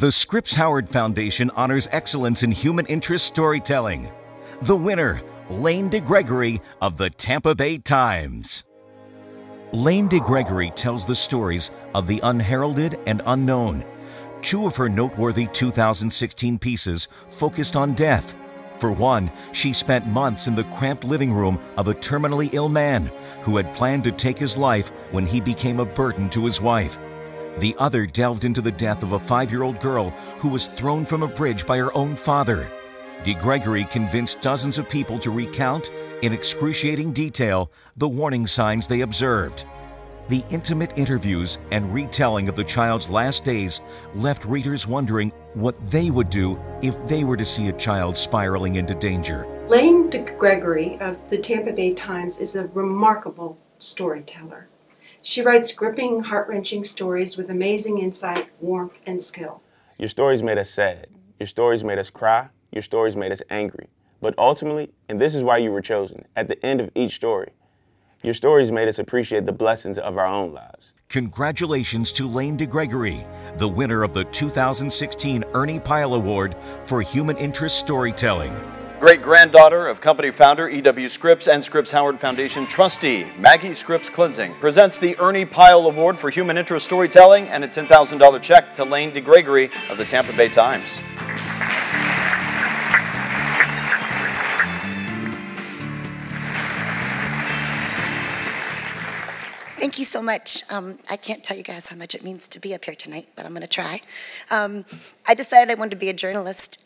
The Scripps Howard Foundation honors excellence in human interest storytelling. The winner, Lane DeGregory of the Tampa Bay Times. Lane DeGregory tells the stories of the unheralded and unknown. Two of her noteworthy 2016 pieces focused on death. For one, she spent months in the cramped living room of a terminally ill man who had planned to take his life when he became a burden to his wife. The other delved into the death of a 5-year-old girl who was thrown from a bridge by her own father. DeGregory convinced dozens of people to recount, in excruciating detail, the warning signs they observed. The intimate interviews and retelling of the child's last days left readers wondering what they would do if they were to see a child spiraling into danger. Lane DeGregory of the Tampa Bay Times is a remarkable storyteller. She writes gripping, heart-wrenching stories with amazing insight, warmth, and skill. Your stories made us sad. Your stories made us cry. Your stories made us angry. But ultimately, and this is why you were chosen, at the end of each story, your stories made us appreciate the blessings of our own lives. Congratulations to Lane DeGregory, the winner of the 2016 Ernie Pyle Award for Human Interest Storytelling. Great-granddaughter of company founder E.W. Scripps and Scripps Howard Foundation trustee Maggie Scripps Cleansing presents the Ernie Pyle Award for Human Interest Storytelling and a $10,000 check to Lane DeGregory of the Tampa Bay Times. Thank you so much. I can't tell you guys how much it means to be up here tonight, but I'm going to try. I decided I wanted to be a journalist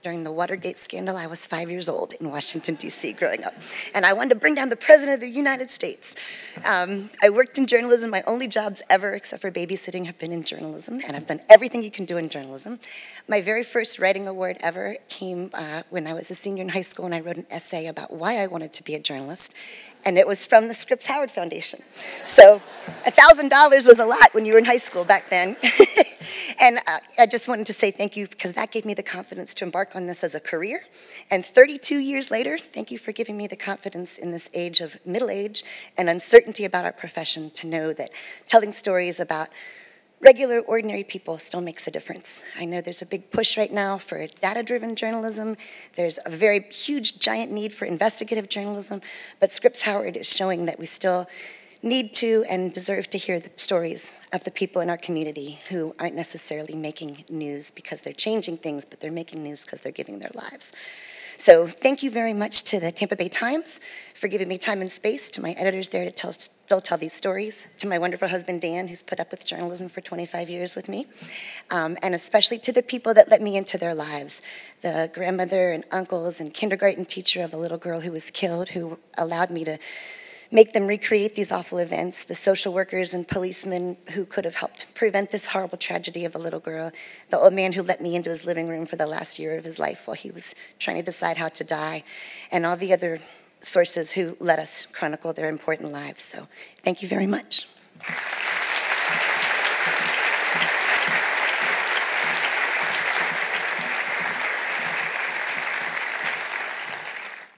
during the Watergate scandal. I was 5 years old in Washington, D.C. growing up, and I wanted to bring down the President of the United States. I worked in journalism. My only jobs ever, except for babysitting, have been in journalism, and I've done everything you can do in journalism. My very first writing award ever came when I was a senior in high school, and I wrote an essay about why I wanted to be a journalist. And it was from the Scripps Howard Foundation. So $1,000 was a lot when you were in high school back then. And I just wanted to say thank you because that gave me the confidence to embark on this as a career. And 32 years later, thank you for giving me the confidence in this age of middle age and uncertainty about our profession to know that telling stories about regular, ordinary people still makes a difference. I know there's a big push right now for data-driven journalism. There's a very huge, giant need for investigative journalism, but Scripps Howard is showing that we still need to and deserve to hear the stories of the people in our community who aren't necessarily making news because they're changing things, but they're making news because they're giving their lives. So thank you very much to the Tampa Bay Times for giving me time and space, to my editors there to still tell these stories, to my wonderful husband Dan, who's put up with journalism for 25 years with me, and especially to the people that let me into their lives, the grandmother and uncles and kindergarten teacher of a little girl who was killed, who allowed me to make them recreate these awful events, the social workers and policemen who could have helped prevent this horrible tragedy of a little girl, the old man who let me into his living room for the last year of his life while he was trying to decide how to die, and all the other sources who let us chronicle their important lives. So thank you very much.